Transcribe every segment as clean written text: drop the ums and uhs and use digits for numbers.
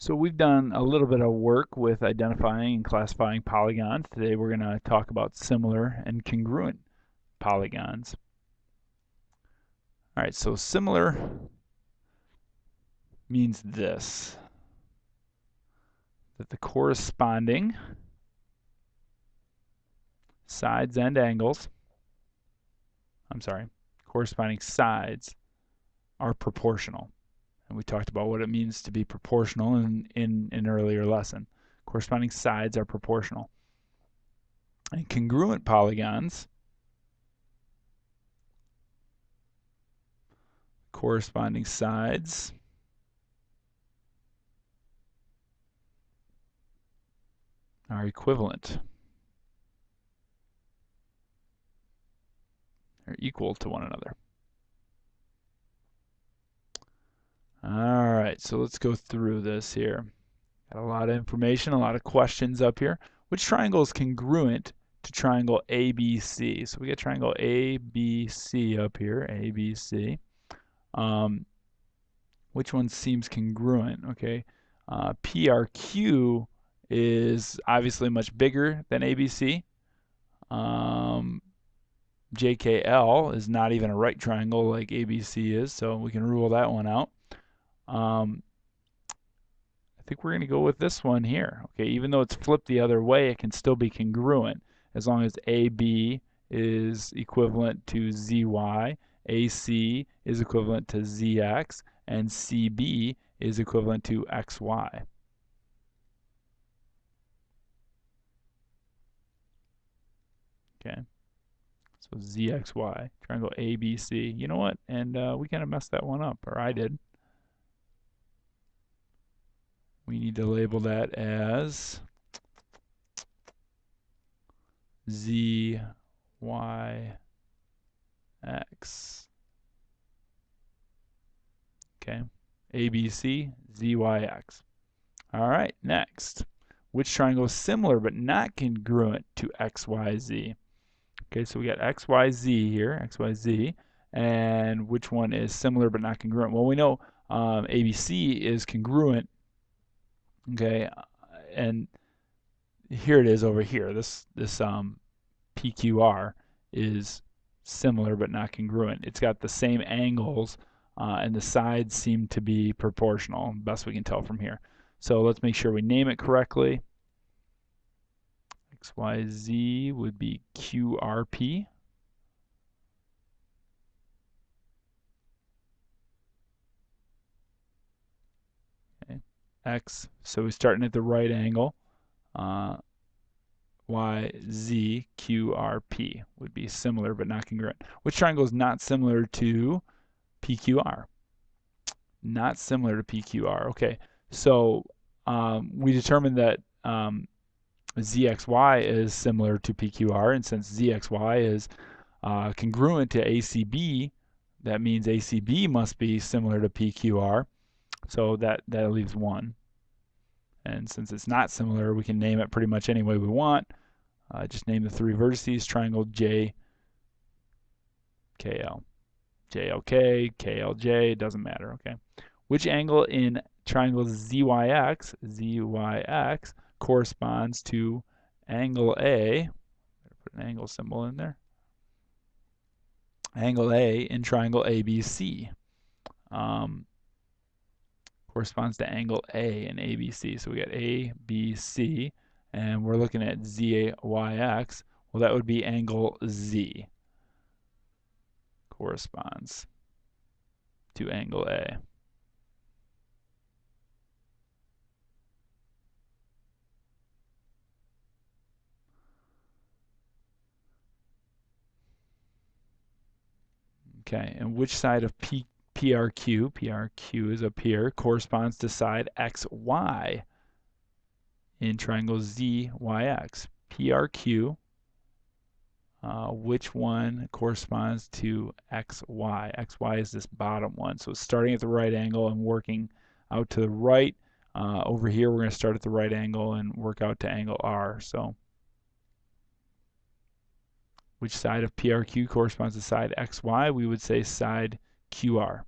So we've done a little bit of work with identifying and classifying polygons. Today we're going to talk about similar and congruent polygons. All right, so similar means this, that the corresponding sides and angles, corresponding sides are proportional. And we talked about what it means to be proportional in an earlier lesson. Corresponding sides are proportional. And congruent polygons, corresponding sides are equivalent, or equal to one another. All right, so let's go through this here. Got a lot of information, a lot of questions up here. Which triangle is congruent to triangle ABC? So we get triangle ABC up here, ABC. Which one seems congruent? Okay, PRQ is obviously much bigger than ABC. JKL is not even a right triangle like ABC is, so we can rule that one out. I think we're going to go with this one here. Okay, even though it's flipped the other way, it can still be congruent as long as AB is equivalent to ZY, AC is equivalent to ZX, and CB is equivalent to XY. Okay, so ZXY, triangle ABC. You know what? And we kind of messed that one up, or I did. We need to label that as ZYX. Okay, ABC, ZYX. All right, next. Which triangle is similar but not congruent to XYZ? Okay, so we got XYZ here, XYZ, and which one is similar but not congruent? Well, we know ABC is congruent, okay, and here it is over here. This PQR is similar but not congruent. It's got the same angles, and the sides seem to be proportional, best we can tell from here. So let's make sure we name it correctly. XYZ would be QRP. Okay. X, so we're starting at the right angle. YZ QRP would be similar but not congruent. Which triangle is not similar to PQR? Not similar to PQR. Okay, so we determined that ZXY is similar to PQR, and since ZXY is congruent to ACB, that means ACB must be similar to PQR, so that leaves one. And since it's not similar, we can name it pretty much any way we want. Just name the three vertices, triangle JKL. JLK, KLJ, doesn't matter, okay? Which angle in triangle ZYX corresponds to angle A? Put an angle symbol in there. Angle A in triangle ABC corresponds to angle A in ABC. So we got ABC, and we're looking at ZYX. Well, that would be angle Z. Corresponds to angle A. Okay, and which side of PRQ is up here, corresponds to side XY in triangle ZYX? PRQ, which one corresponds to XY? XY is this bottom one. So starting at the right angle and working out to the right. Over here, we're going to start at the right angle and work out to angle R. So which side of PRQ corresponds to side XY? We would say side QR.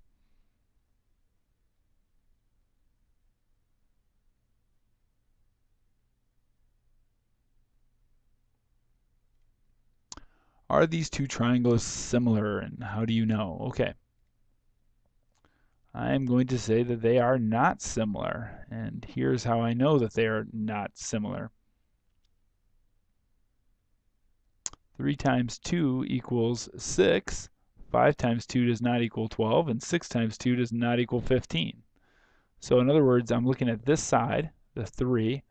Are these two triangles similar, and how do you know? Okay. I'm going to say that they are not similar, and here's how I know that they are not similar. 3 times 2 equals 6, 5 times 2 does not equal 12, and 6 times 2 does not equal 15. So in other words, I'm looking at this side, the 3,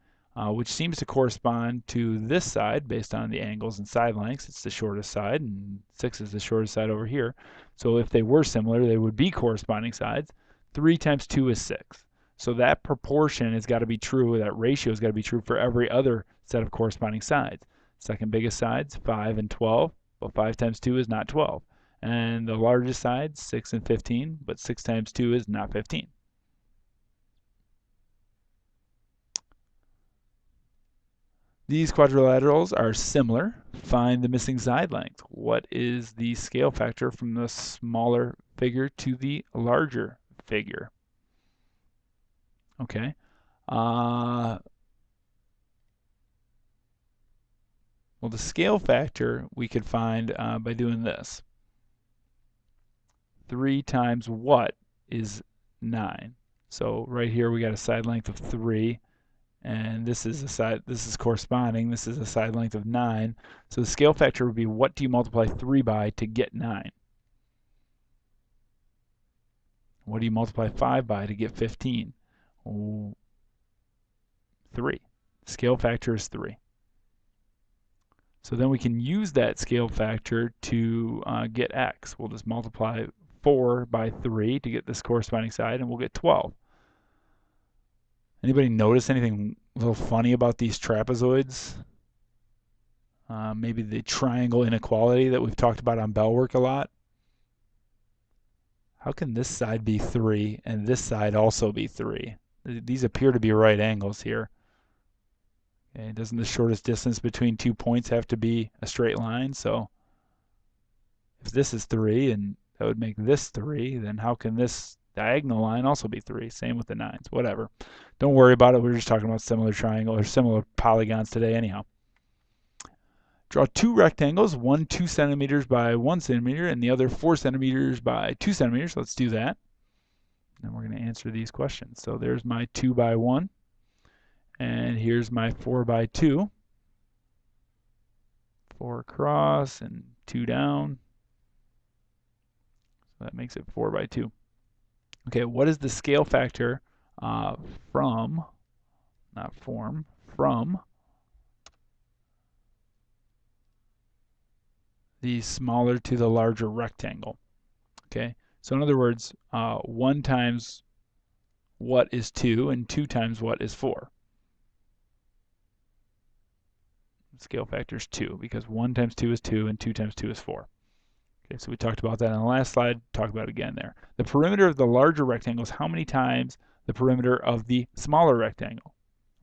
which seems to correspond to this side based on the angles and side lengths. It's the shortest side, and 6 is the shortest side over here. So if they were similar, they would be corresponding sides. 3 times 2 is 6. So that proportion has got to be true, that ratio has got to be true for every other set of corresponding sides. Second biggest sides, 5 and 12, but 5 times 2 is not 12. And the largest sides, 6 and 15, but 6 times 2 is not 15. These quadrilaterals are similar. Find the missing side length. What is the scale factor from the smaller figure to the larger figure? Okay. Well, the scale factor we could find by doing this. 3 times what is 9? So right here we got a side length of 3. And this is corresponding. This is a side length of 9. So the scale factor would be, what do you multiply 3 by to get 9? What do you multiply 5 by to get 15? 3. Scale factor is 3. So then we can use that scale factor to get x. We'll just multiply 4 by 3 to get this corresponding side, and we'll get 12. Anybody notice anything a little funny about these trapezoids? Maybe the triangle inequality that we've talked about on bell work a lot. How can this side be 3 and this side also be 3? These appear to be right angles here. Okay, doesn't the shortest distance between 2 points have to be a straight line? So if this is 3 and that would make this 3, then how can this diagonal line also be 3? Same with the 9s, whatever. Don't worry about it. We're just talking about similar triangles or similar polygons today anyhow. Draw 2 rectangles, one 2 centimeters by 1 centimeter and the other 4 centimeters by 2 centimeters. Let's do that. And we're going to answer these questions. So there's my 2 by 1. And here's my 4 by 2. 4 across and 2 down. So that makes it 4 by 2. Okay, what is the scale factor from the smaller to the larger rectangle? Okay, so in other words, 1 times what is 2 and 2 times what is 4? Scale factor is 2 because 1 times 2 is 2 and 2 times 2 is 4. Okay, so we talked about that on the last slide. Talk about it again there. The perimeter of the larger rectangle is how many times the perimeter of the smaller rectangle?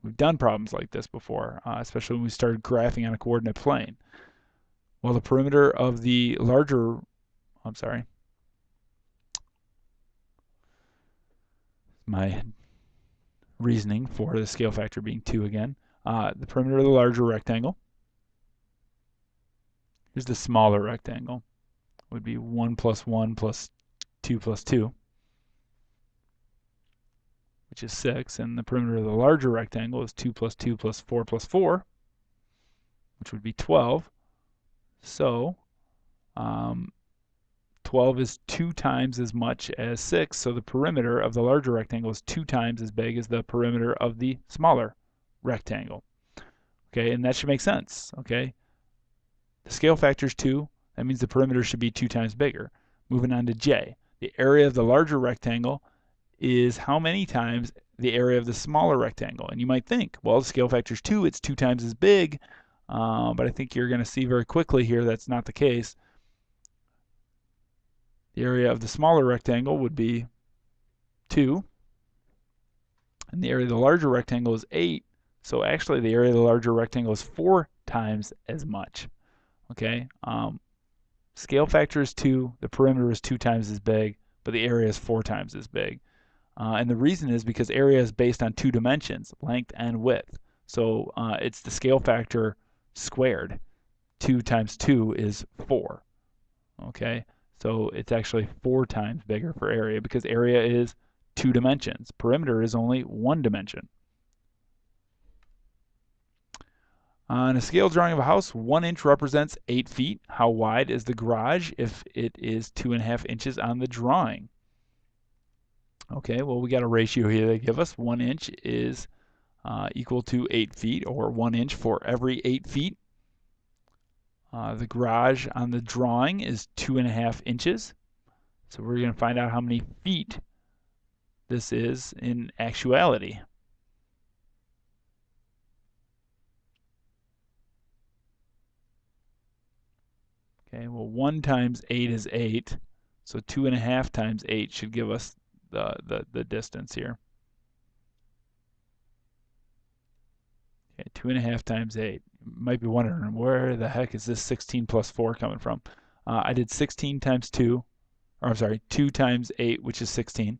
We've done problems like this before, especially when we started graphing on a coordinate plane. Well, the perimeter of the larger, my reasoning for the scale factor being 2 again. The perimeter of the larger rectangle. Here's the smaller rectangle. Would be 1 plus 1 plus 2 plus 2, which is 6. And the perimeter of the larger rectangle is 2 plus 2 plus 4 plus 4, which would be 12. So 12 is 2 times as much as 6. So the perimeter of the larger rectangle is 2 times as big as the perimeter of the smaller rectangle. Okay, and that should make sense. Okay, the scale factor is 2. That means the perimeter should be 2 times bigger. Moving on to J. The area of the larger rectangle is how many times the area of the smaller rectangle? And you might think, well, the scale factor is 2. It's 2 times as big. But I think you're going to see very quickly here that's not the case. The area of the smaller rectangle would be 2. And the area of the larger rectangle is 8. So actually the area of the larger rectangle is 4 times as much. Okay. Scale factor is 2, the perimeter is 2 times as big, but the area is 4 times as big. And the reason is because area is based on 2 dimensions, length and width. So it's the scale factor squared. 2 times 2 is 4. Okay, so it's actually 4 times bigger for area because area is 2 dimensions. Perimeter is only 1 dimension. On a scale drawing of a house, 1 inch represents 8 feet. How wide is the garage if it is 2.5 inches on the drawing? Okay, well, we got a ratio here they give us. 1 inch is equal to 8 feet, or 1 inch for every 8 feet. The garage on the drawing is 2.5 inches. So we're going to find out how many feet this is in actuality. Okay, well, 1 times 8 is 8. So 2.5 times 8 should give us the distance here. Okay, 2.5 times 8. You might be wondering, where the heck is this 16 plus 4 coming from? I did 16 times 2, or I'm sorry, 2 times 8, which is 16.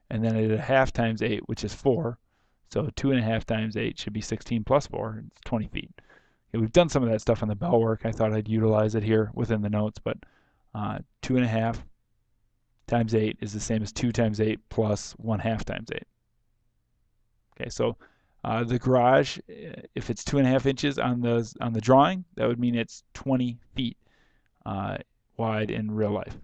And then I did a half times 8, which is 4. So 2.5 times 8 should be 16 plus 4. It's 20 feet. Okay, we've done some of that stuff on the bell work. I thought I'd utilize it here within the notes, but 2.5 times 8 is the same as 2 times 8 plus 1/2 times 8. Okay, so the garage, if it's 2.5 inches on the drawing, that would mean it's 20 feet wide in real life.